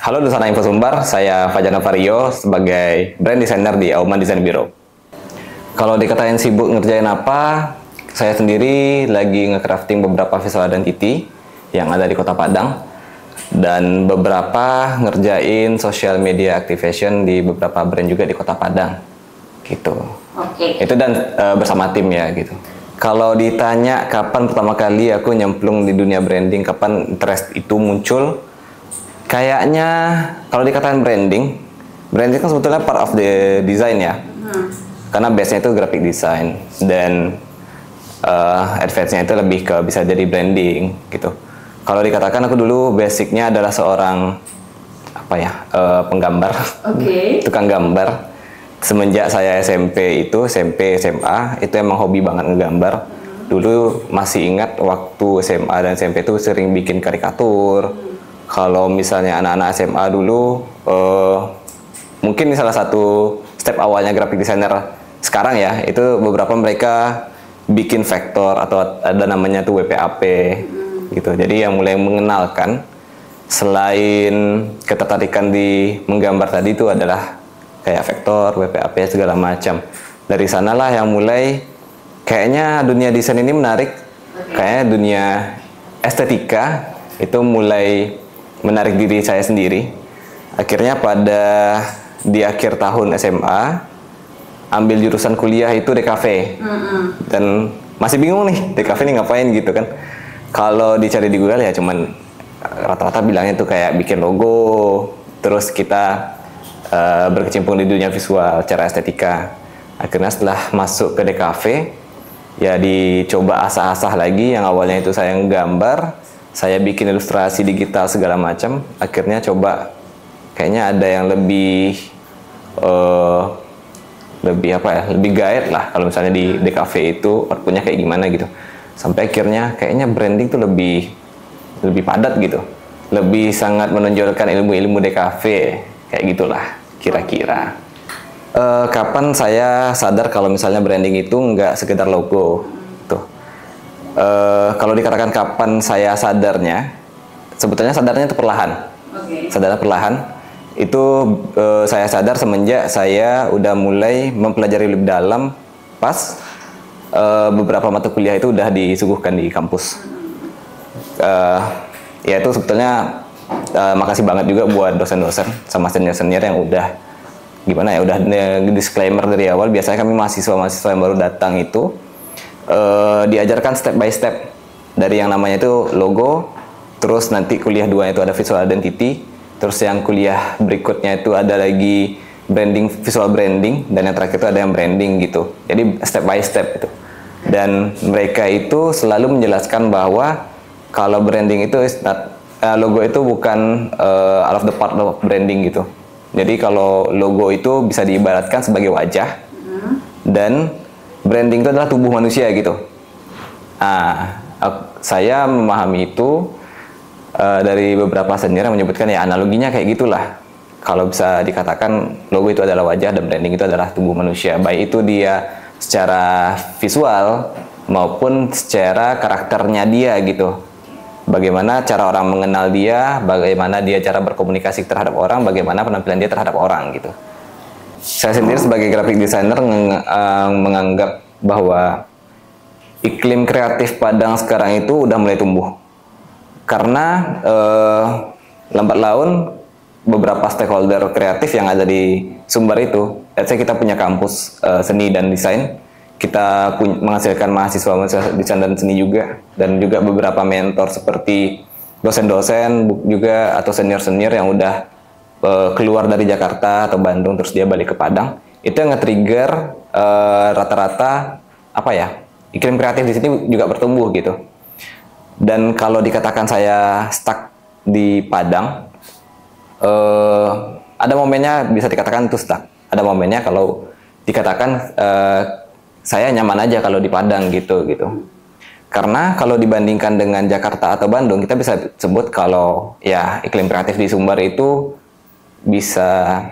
Halo Dusana Info Sumbar, saya Fajar Navario sebagai brand designer di Auman Design Bureau. Kalau dikatain sibuk ngerjain apa, saya sendiri lagi nge-crafting beberapa visual identity yang ada di Kota Padang dan beberapa ngerjain social media activation di beberapa brand juga di Kota Padang gitu. Oke. Itu dan bersama tim ya gitu. Kalau ditanya kapan pertama kali aku nyemplung di dunia branding, kapan interest itu muncul, kayaknya kalau dikatakan branding kan sebetulnya part of the design ya. Karena base-nya itu graphic design dan advance-nya itu lebih ke bisa jadi branding gitu. Kalau dikatakan aku dulu basicnya adalah seorang penggambar, tukang gambar. Semenjak saya SMP, SMA itu emang hobi banget ngegambar. Dulu masih ingat waktu SMA dan SMP itu sering bikin karikatur. Kalau misalnya anak-anak SMA dulu, mungkin salah satu step awalnya graphic designer sekarang ya, itu beberapa mereka bikin vektor atau ada namanya tuh WPAP gitu. Jadi yang mulai mengenalkan selain ketertarikan di menggambar tadi itu adalah kayak vektor, WPAP segala macam. Dari sanalah yang mulai kayaknya dunia desain ini menarik. Kayaknya dunia estetika itu mulai menarik diri saya sendiri. Akhirnya di akhir tahun SMA ambil jurusan kuliah itu DKV. Dan masih bingung nih, DKV ini ngapain gitu kan. Kalau dicari di Google ya cuman rata-rata bilangnya tuh kayak bikin logo, terus kita berkecimpung di dunia visual secara estetika. Akhirnya setelah masuk ke DKV ya dicoba asah-asah lagi. Yang awalnya itu saya nggambar, saya bikin ilustrasi digital segala macam. Akhirnya coba kayaknya ada yang lebih lebih guide lah kalau misalnya di DKV itu outputnya kayak gimana gitu. Sampai akhirnya kayaknya branding tuh lebih padat gitu, lebih sangat menonjolkan ilmu-ilmu DKV kayak gitulah kira-kira. Kapan saya sadar kalau misalnya branding itu nggak sekedar logo tuh. Kalau dikatakan kapan saya sadarnya, sebetulnya sadarnya itu perlahan. Sadarnya perlahan. Itu saya sadar semenjak saya udah mulai mempelajari lebih dalam pas beberapa mata kuliah itu udah disuguhkan di kampus. Ya itu sebetulnya makasih banget juga buat dosen-dosen sama senior-senior yang udah disclaimer dari awal. Biasanya kami mahasiswa-mahasiswa yang baru datang itu diajarkan step by step dari yang namanya itu logo, terus nanti kuliah 2 itu ada visual identity, terus yang kuliah berikutnya itu ada lagi branding, visual branding, dan yang terakhir itu ada yang branding gitu. Jadi step by step itu. Dan mereka itu selalu menjelaskan bahwa kalau branding itu logo itu bukan all of the part of branding gitu. Jadi kalau logo itu bisa diibaratkan sebagai wajah, dan branding itu adalah tubuh manusia gitu. Saya memahami itu dari beberapa senior yang menyebutkan ya analoginya kayak gitulah. Kalau bisa dikatakan logo itu adalah wajah dan branding itu adalah tubuh manusia, baik itu dia secara visual maupun secara karakternya dia gitu. Bagaimana cara orang mengenal dia, bagaimana dia cara berkomunikasi terhadap orang, bagaimana penampilan dia terhadap orang gitu. Saya sendiri sebagai graphic designer menganggap bahwa iklim kreatif Padang sekarang itu udah mulai tumbuh. Karena lambat laun beberapa stakeholder kreatif yang ada di Sumbar itu, let's say kita punya kampus seni dan desain, kita menghasilkan mahasiswa desain dan seni juga, dan juga beberapa mentor seperti dosen-dosen juga atau senior-senior yang udah keluar dari Jakarta atau Bandung terus dia balik ke Padang. Itu yang nge-trigger rata-rata iklim kreatif di sini juga bertumbuh gitu. Dan kalau dikatakan saya stuck di Padang, ada momennya bisa dikatakan itu stuck. Ada momennya kalau dikatakan saya nyaman aja kalau di Padang gitu. Karena kalau dibandingkan dengan Jakarta atau Bandung, kita bisa sebut kalau ya iklim kreatif di Sumbar itu bisa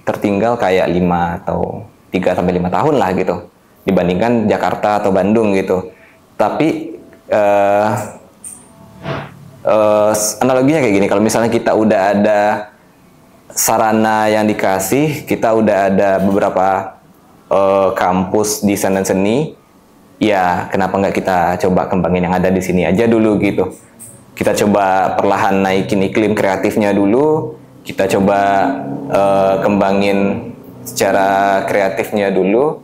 tertinggal kayak 5 atau 3-5 tahun lah gitu dibandingkan Jakarta atau Bandung gitu. Tapi analoginya kayak gini, kalau misalnya kita udah ada sarana yang dikasih, kita udah ada beberapa kampus desain dan seni. Ya, kenapa nggak kita coba kembangin yang ada di sini aja dulu gitu. Kita coba perlahan naikin iklim kreatifnya dulu. Kita coba kembangin secara kreatifnya dulu.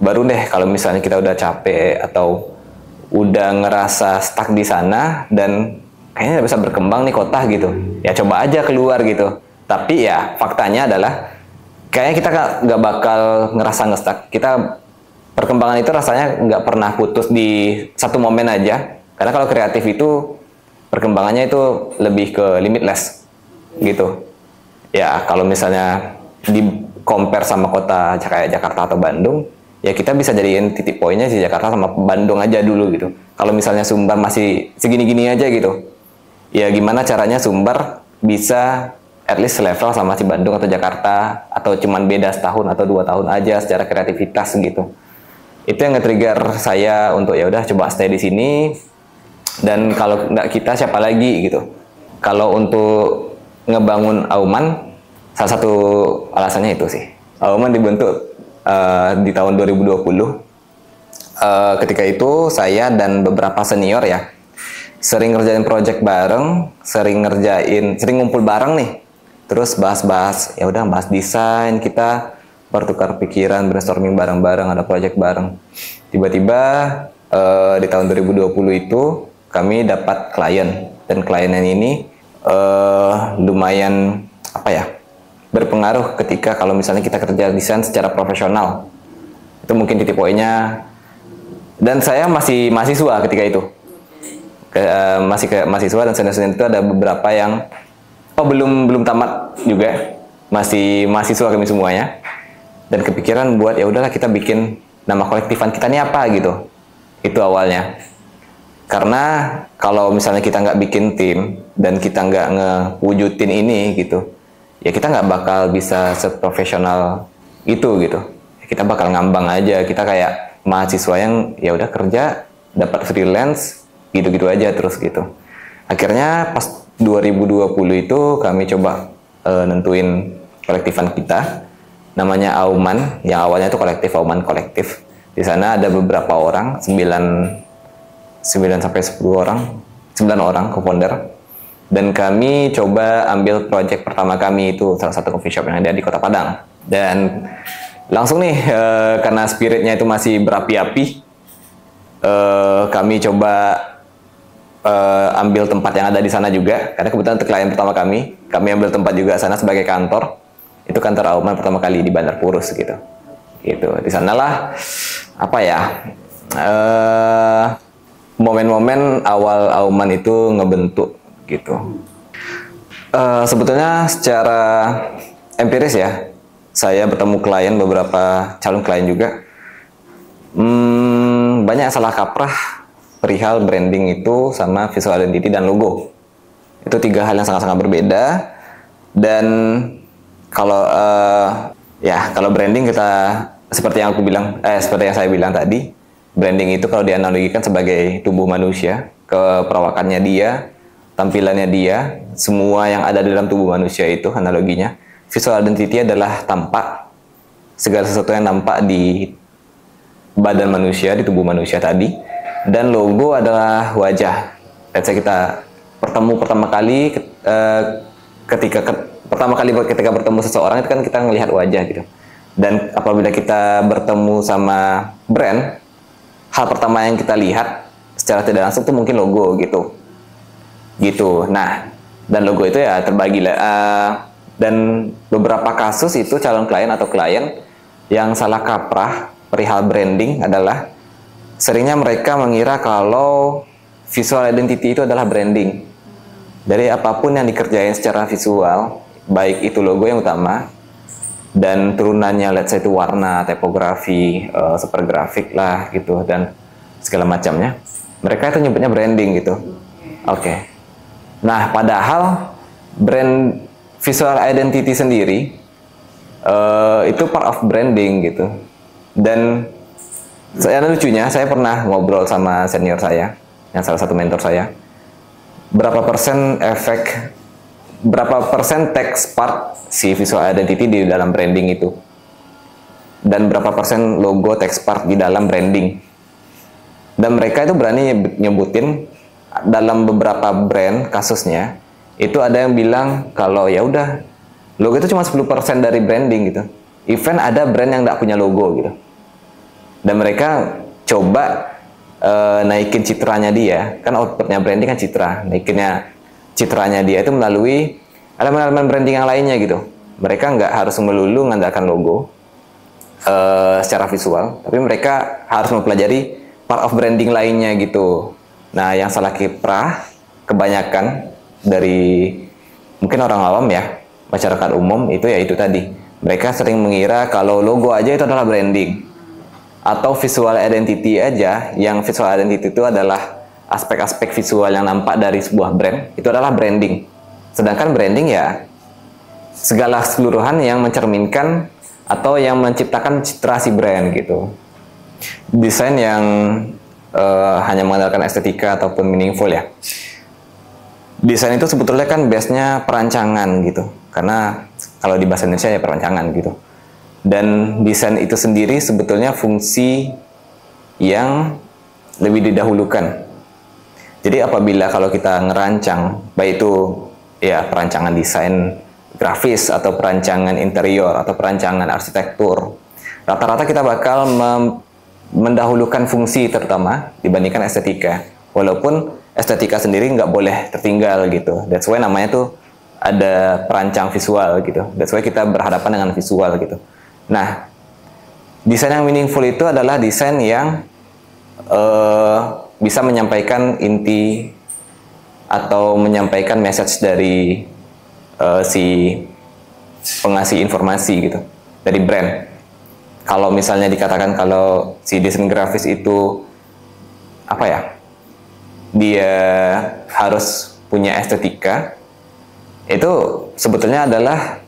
Baru deh kalau misalnya kita udah capek atau udah ngerasa stuck di sana dan kayaknya nggak bisa berkembang nih kota gitu, ya coba aja keluar gitu. Tapi ya faktanya adalah kayaknya kita nggak bakal ngerasa nge-stuck. Kita perkembangan itu rasanya nggak pernah putus di satu momen aja. Karena kalau kreatif itu perkembangannya itu lebih ke limitless gitu. Ya kalau misalnya di compare sama kota kayak Jakarta atau Bandung, ya kita bisa jadiin titik poinnya di Jakarta sama Bandung aja dulu gitu. Kalau misalnya Sumbar masih segini-gini aja gitu, ya gimana caranya Sumbar bisa at least level sama si Bandung atau Jakarta, atau cuman beda setahun atau 2 tahun aja secara kreativitas gitu. Itu yang nge-trigger saya untuk ya udah coba stay di sini, dan kalau nggak kita siapa lagi gitu. Kalau untuk ngebangun Auman, salah satu alasannya itu sih. Auman dibentuk di tahun 2020. Ketika itu saya dan beberapa senior ya sering ngerjain project bareng, sering ngumpul bareng nih. Terus bahas-bahas, ya udah bahas desain, kita bertukar pikiran, brainstorming bareng-bareng, ada project bareng. Tiba-tiba di tahun 2020 itu kami dapat klien, dan kliennya ini lumayan berpengaruh ketika kalau misalnya kita kerja desain secara profesional. Itu mungkin titik poinnya. Dan saya masih mahasiswa ketika itu. Masih mahasiswa, dan senior-senior itu ada beberapa yang belum tamat juga. Masih mahasiswa kami semuanya. Dan kepikiran buat ya udahlah kita bikin nama kolektifan kita ini apa gitu. Itu awalnya. Karena kalau misalnya kita nggak bikin tim dan kita nggak ngewujudin ini gitu, ya kita nggak bakal bisa seprofesional itu gitu. Kita bakal ngambang aja, kita kayak mahasiswa yang ya udah kerja, dapat freelance, gitu-gitu aja terus gitu. Akhirnya pas 2020 itu kami coba nentuin kolektifan kita, namanya Auman, yang awalnya itu kolektif Auman Kolektif. Di sana ada beberapa orang, 9 sampai 10 orang, 9 orang co-founder. Dan kami coba ambil project pertama kami itu salah satu coffee shop yang ada di Kota Padang. Dan langsung nih, karena spiritnya itu masih berapi-api, kami coba ambil tempat yang ada di sana juga. Karena kebetulan untuk klien pertama kami ambil tempat juga sana sebagai kantor. Itu kantor Auman pertama kali di Bandar Purus gitu. Gitu. Di sanalah momen-momen awal Auman itu ngebentuk gitu. Sebetulnya secara empiris ya, saya bertemu klien, beberapa calon klien juga, banyak salah kaprah perihal branding itu sama visual identity dan logo. Itu 3 hal yang sangat-sangat berbeda. Dan kalau branding kita seperti yang saya bilang tadi, branding itu kalau dianalogikan sebagai tubuh manusia, keperawakannya dia, tampilannya dia, semua yang ada di dalam tubuh manusia itu analoginya. Visual identity adalah tampak, segala sesuatu yang nampak di badan manusia, di tubuh manusia tadi. Dan logo adalah wajah. Let's say kita pertama kali ketika bertemu seseorang itu kan kita ngelihat wajah gitu. Dan apabila kita bertemu sama brand, hal pertama yang kita lihat secara tidak langsung itu mungkin logo gitu. Nah, dan logo itu ya terbagi dan beberapa kasus itu calon klien atau klien yang salah kaprah perihal branding adalah seringnya mereka mengira kalau visual identity itu adalah branding. Dari apapun yang dikerjain secara visual, baik itu logo yang utama dan turunannya, let's say itu warna, tipografi, super grafik lah gitu, dan segala macamnya, mereka itu nyebutnya branding gitu. Oke. Nah, padahal brand visual identity sendiri itu part of branding gitu. Dan lucunya, saya pernah ngobrol sama senior saya, yang salah satu mentor saya, berapa persen efek berapa persen text part si visual identity di dalam branding itu, dan berapa persen logo text part di dalam branding. Dan mereka itu berani nyebutin dalam beberapa brand kasusnya itu ada yang bilang kalau ya udah logo itu cuma 10% dari branding gitu. Even ada brand yang nggak punya logo gitu. Dan mereka coba naikin citranya dia, kan outputnya branding kan citra, naikinnya citranya dia itu melalui elemen-elemen branding yang lainnya gitu. Mereka nggak harus melulu mengandalkan logo secara visual, tapi mereka harus mempelajari part of branding lainnya gitu. Nah, yang salah kiprah kebanyakan dari mungkin orang awam ya, masyarakat umum itu ya itu tadi. Mereka sering mengira kalau logo aja itu adalah branding. Atau visual identity aja, yang visual identity itu adalah aspek-aspek visual yang nampak dari sebuah brand, itu adalah branding. Sedangkan branding ya segala keseluruhan yang mencerminkan atau yang menciptakan citra si brand gitu. Desain yang hanya mengandalkan estetika ataupun meaningful ya. Desain itu sebetulnya kan base-nya perancangan gitu. Karena kalau di bahasa Indonesia ya perancangan gitu. Dan desain itu sendiri sebetulnya fungsi yang lebih didahulukan. Jadi apabila kalau kita ngerancang, baik itu ya perancangan desain grafis atau perancangan interior atau perancangan arsitektur, rata-rata kita bakal mendahulukan fungsi terutama dibandingkan estetika. Walaupun estetika sendiri nggak boleh tertinggal gitu. That's why namanya tuh ada perancang visual gitu. That's why kita berhadapan dengan visual gitu. Nah, desain yang meaningful itu adalah desain yang bisa menyampaikan inti atau menyampaikan message dari si pengasih informasi gitu, dari brand. Kalau misalnya dikatakan kalau si desain grafis itu apa ya, dia harus punya estetika, itu sebetulnya adalah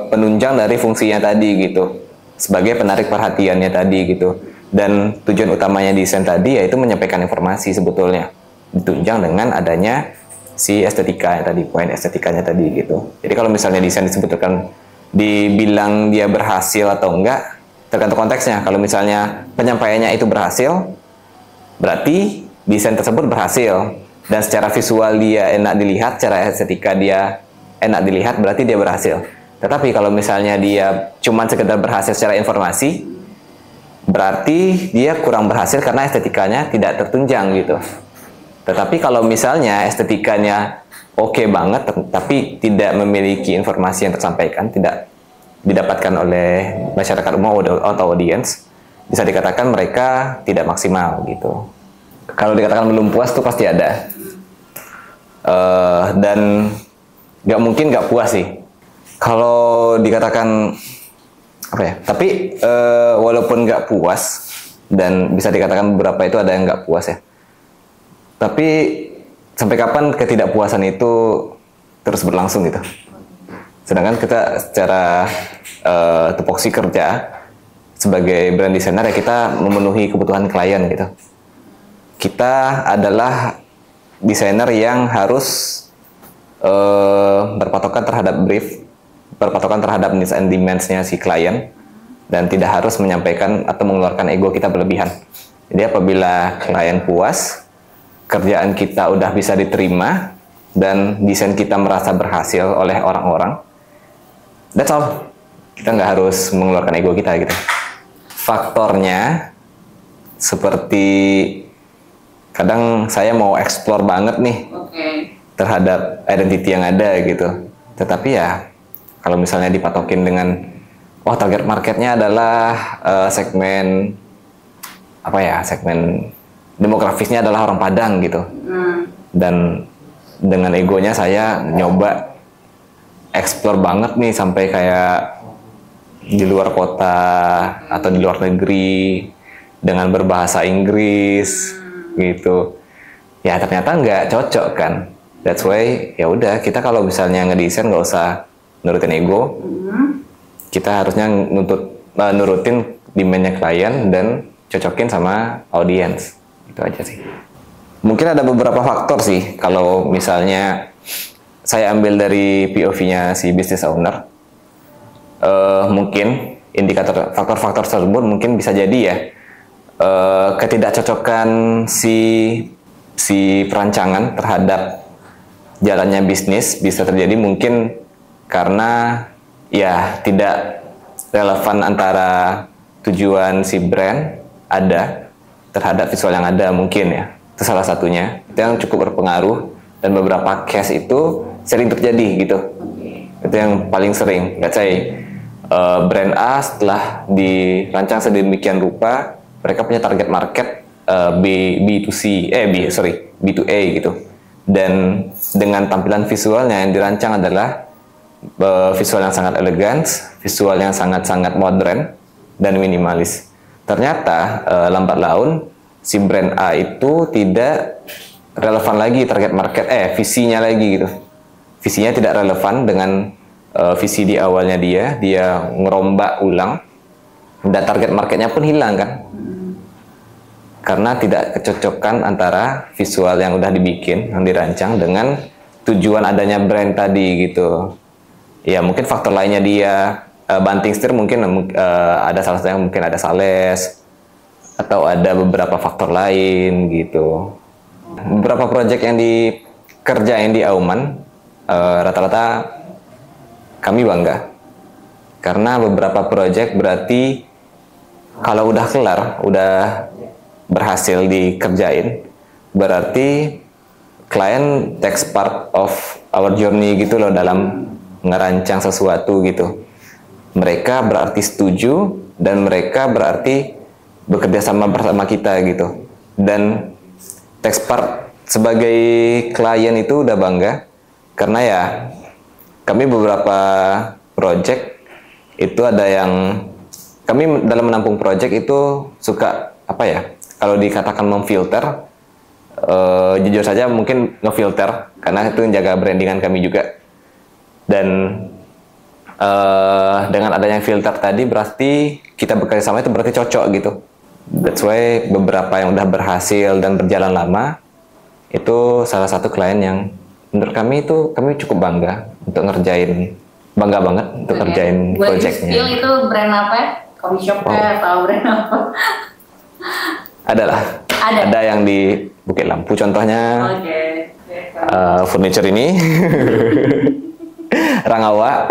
penunjang dari fungsinya tadi gitu, sebagai penarik perhatiannya tadi gitu. Dan tujuan utamanya desain tadi yaitu menyampaikan informasi sebetulnya, ditunjang dengan adanya si estetika yang tadi, poin estetikanya tadi gitu. Jadi kalau misalnya desain disebutkan dibilang dia berhasil atau enggak tergantung konteksnya. Kalau misalnya penyampaiannya itu berhasil, berarti desain tersebut berhasil, dan secara visual dia enak dilihat, secara estetika dia enak dilihat, berarti dia berhasil. Tetapi kalau misalnya dia cuma sekedar berhasil secara informasi, berarti dia kurang berhasil karena estetikanya tidak tertunjang gitu. Tetapi kalau misalnya estetikanya oke banget, tapi tidak memiliki informasi yang tersampaikan, tidak didapatkan oleh masyarakat umum atau audiens, bisa dikatakan mereka tidak maksimal gitu. Kalau dikatakan belum puas tuh pasti ada. Dan nggak mungkin nggak puas sih. Kalau dikatakan apa ya? Tapi walaupun nggak puas, dan bisa dikatakan beberapa itu ada yang nggak puas ya. Tapi sampai kapan ketidakpuasan itu terus berlangsung gitu? Sedangkan kita secara tupoksi kerja sebagai brand designer ya kita memenuhi kebutuhan klien gitu. Kita adalah desainer yang harus berpatokan terhadap brief, berpatokan terhadap needs and demands-nya si klien, dan tidak harus menyampaikan atau mengeluarkan ego kita berlebihan. Jadi apabila klien puas, kerjaan kita udah bisa diterima, dan desain kita merasa berhasil oleh orang-orang, that's all. Kita nggak harus mengeluarkan ego kita gitu. Faktornya seperti kadang saya mau explore banget nih terhadap identity yang ada gitu. Tetapi ya kalau misalnya dipatokin dengan target marketnya adalah segmen apa ya, segmen demografisnya adalah orang Padang gitu. Dan dengan egonya saya nyoba explore banget nih sampai kayak di luar kota atau di luar negeri dengan berbahasa Inggris gitu. Ya ternyata nggak cocok kan. That's why ya udah, kita kalau misalnya ngedesain nggak usah nurutin ego. Kita harusnya nurutin demand-nya klien dan cocokin sama audiens. Itu aja sih. Mungkin ada beberapa faktor sih kalau misalnya saya ambil dari POV-nya si business owner. Mungkin indikator faktor-faktor tersebut mungkin bisa jadi ya ketidakcocokan si perancangan terhadap jalannya bisnis bisa terjadi mungkin karena ya tidak relevan antara tujuan si brand ada terhadap visual yang ada mungkin ya. Itu salah satunya. Itu yang cukup berpengaruh dan beberapa case itu sering terjadi gitu. Itu yang paling sering. Let's say brand A setelah dirancang sedemikian rupa, mereka punya target market B2A gitu. Dan dengan tampilan visualnya yang dirancang adalah visual yang sangat elegan, visual yang sangat-sangat modern dan minimalis. Ternyata lambat laun si brand A itu tidak relevan lagi target market, visinya lagi gitu. Visinya tidak relevan dengan visi di awalnya dia ngerombak ulang dan target marketnya pun hilang kan, karena tidak kecocokan antara visual yang udah dibikin, yang dirancang dengan tujuan adanya brand tadi gitu. Ya mungkin faktor lainnya dia banting setir mungkin ada salah satunya mungkin ada sales atau ada beberapa faktor lain gitu. Beberapa proyek yang dikerjain di Auman rata-rata kami bangga karena beberapa proyek berarti kalau udah kelar, udah berhasil dikerjain, berarti klien takes part of our journey gitu loh dalam ngerancang sesuatu gitu. Mereka berarti setuju dan mereka berarti bekerja sama bersama kita gitu. Dan takes part sebagai klien itu udah bangga karena ya kami beberapa project itu ada yang kami dalam menampung project itu suka apa ya, kalau dikatakan memfilter, jujur saja mungkin ngefilter karena itu menjaga brandingan kami juga. Dan dengan adanya filter tadi berarti kita bekerja sama itu berarti cocok gitu. That's why beberapa yang udah berhasil dan berjalan lama itu salah satu klien yang menurut kami itu kami cukup bangga untuk ngerjain, bangga banget untuk ngerjain projectnya. Buat itu brand apa ya? Coffee shop atau brand apa? Ada yang di Bukit Lampu contohnya. Furniture ini Rangawa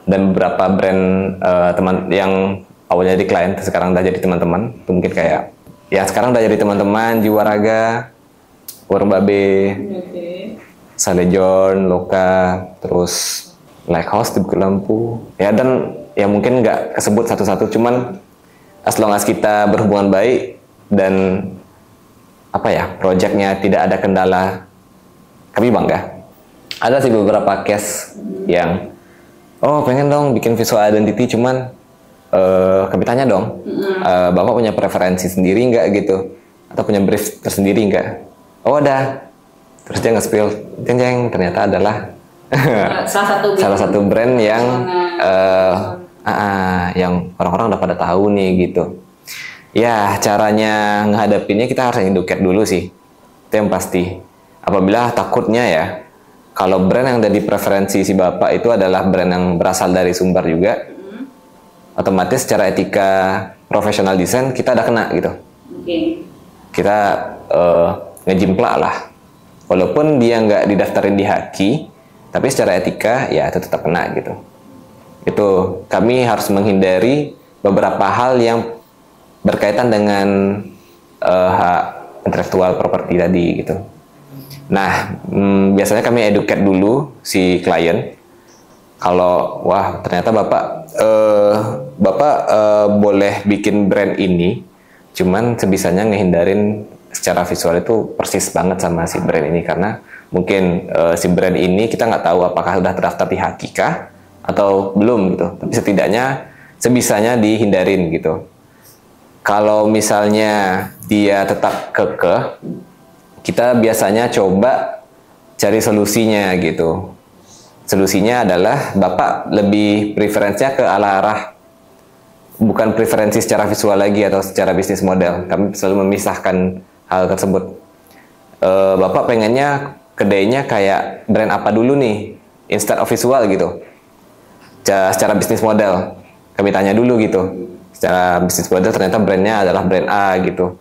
dan beberapa brand teman yang awalnya jadi klien sekarang udah jadi teman-teman. Itu mungkin kayak ya sekarang udah jadi teman-teman Jiwaraga, Warung Babe, Salejon, Loka, terus Lighthouse di Bukit Lampu. Ya dan ya mungkin nggak kesebut satu-satu, cuman as long as kita berhubungan baik dan apa ya, projectnya tidak ada kendala, kami bangga. Ada sih beberapa case yang pengen dong bikin visual identity, cuman kami tanya dong, Bapak punya preferensi sendiri nggak gitu, atau punya brief tersendiri nggak? Oh ada. Terus dia nge-spill, jeng ternyata adalah salah satu brand yang yang orang-orang udah pada tahu nih gitu. Ya caranya menghadapinya kita harus educate dulu sih, itu yang pasti. Apabila takutnya ya, kalau brand yang dari preferensi si bapak itu adalah brand yang berasal dari Sumbar juga, otomatis secara etika profesional desain kita udah kena gitu. Kita ngejimplak lah, walaupun dia nggak didaftarin di Haki, tapi secara etika ya itu tetap kena gitu. Itu kami harus menghindari beberapa hal yang berkaitan dengan hak intelektual properti tadi gitu. Nah, biasanya kami educate dulu si klien. Kalau wah ternyata bapak boleh bikin brand ini, cuman sebisanya ngehindarin secara visual itu persis banget sama si brand ini, karena mungkin si brand ini kita nggak tahu apakah sudah terdaftar di Hakika atau belum gitu. Tapi setidaknya sebisanya dihindarin gitu. Kalau misalnya dia tetap kekeh, kita biasanya coba cari solusinya gitu. Solusinya adalah bapak lebih preferensinya ke arah bukan preferensi secara visual lagi atau secara bisnis model. Kami selalu memisahkan hal tersebut. Bapak pengennya kedainya kayak brand apa dulu nih, instead of visual gitu. Secara bisnis model, kami tanya dulu gitu. Secara bisnis model ternyata brandnya adalah brand A gitu.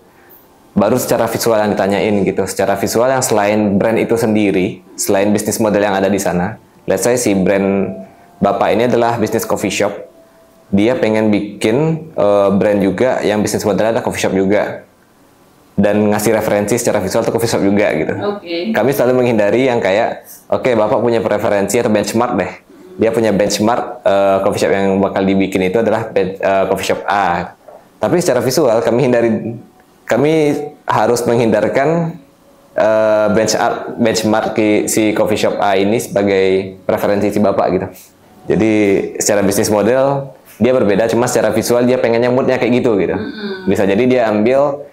Baru secara visual yang ditanyain gitu. Secara visual yang selain brand itu sendiri, selain bisnis model yang ada di sana, let's say si brand bapak ini adalah bisnis coffee shop, dia pengen bikin brand juga yang bisnis modelnya ada coffee shop juga, dan ngasih referensi secara visual tuh coffee shop juga gitu. Kami selalu menghindari yang kayak, oke, bapak punya preferensi atau benchmark deh. Dia punya benchmark coffee shop yang bakal dibikin itu adalah coffee shop A. Tapi secara visual kami harus menghindarkan benchmark si coffee shop A ini sebagai preferensi si bapak gitu. Jadi secara bisnis model dia berbeda, cuma secara visual dia pengennya moodnya kayak gitu gitu. Bisa jadi dia ambil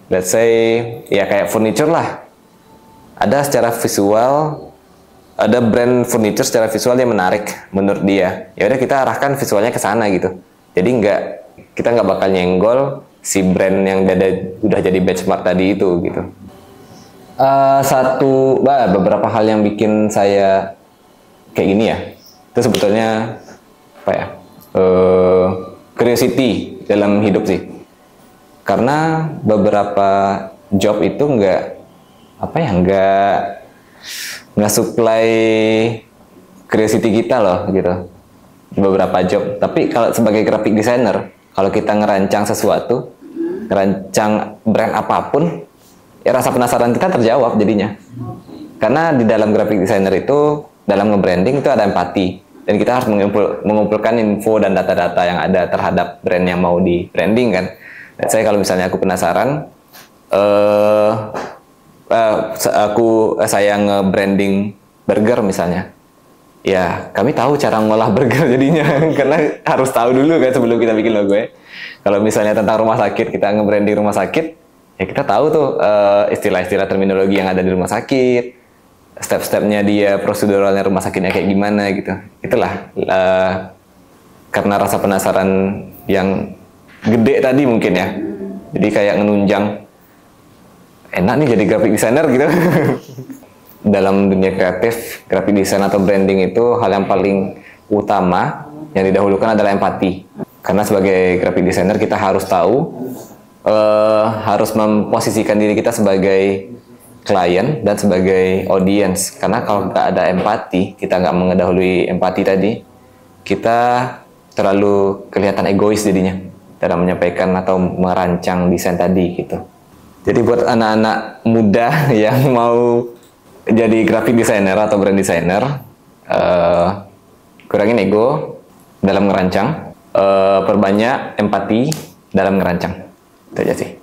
let's say ya kayak furniture lah. Ada secara visual, ada brand furniture secara visual yang menarik menurut dia. Ya udah kita arahkan visualnya ke sana gitu. Jadi kita nggak bakal nyenggol si brand yang udah jadi benchmark tadi itu gitu. Beberapa hal yang bikin saya kayak gini ya, itu sebetulnya apa ya, curiosity dalam hidup sih. Karena beberapa job itu nggak supply curiosity kita loh gitu, beberapa job. Tapi kalau sebagai graphic designer, kalau kita ngerancang sesuatu, ngerancang brand apapun, ya rasa penasaran kita terjawab jadinya. Karena di dalam graphic designer itu, dalam nge-branding itu ada empati, dan kita harus mengumpulkan info dan data-data yang ada terhadap brand yang mau di branding kan. Saya kalau misalnya aku penasaran, saya nge-branding burger misalnya, ya kami tahu cara ngolah burger jadinya karena harus tahu dulu kan sebelum kita bikin logo ya. Kalau misalnya tentang rumah sakit, kita nge-branding rumah sakit, ya kita tahu tuh istilah-istilah terminologi yang ada di rumah sakit, step-stepnya dia, proseduralnya rumah sakitnya kayak gimana gitu. Itulah karena rasa penasaran yang gede tadi mungkin ya, jadi kayak ngenunjang, enak nih jadi graphic designer gitu. Dalam dunia kreatif, graphic design atau branding itu hal yang paling utama yang didahulukan adalah empati. Karena sebagai graphic designer kita harus tahu, harus memposisikan diri kita sebagai klien dan sebagai audience. Karena kalau nggak ada empati, kita nggak mendahului empati tadi, kita terlalu kelihatan egois jadinya dalam menyampaikan atau merancang desain tadi gitu. Jadi buat anak-anak muda yang mau jadi graphic designer atau brand designer, kurangin ego dalam ngerancang, perbanyak empati dalam ngerancang. Itu aja sih.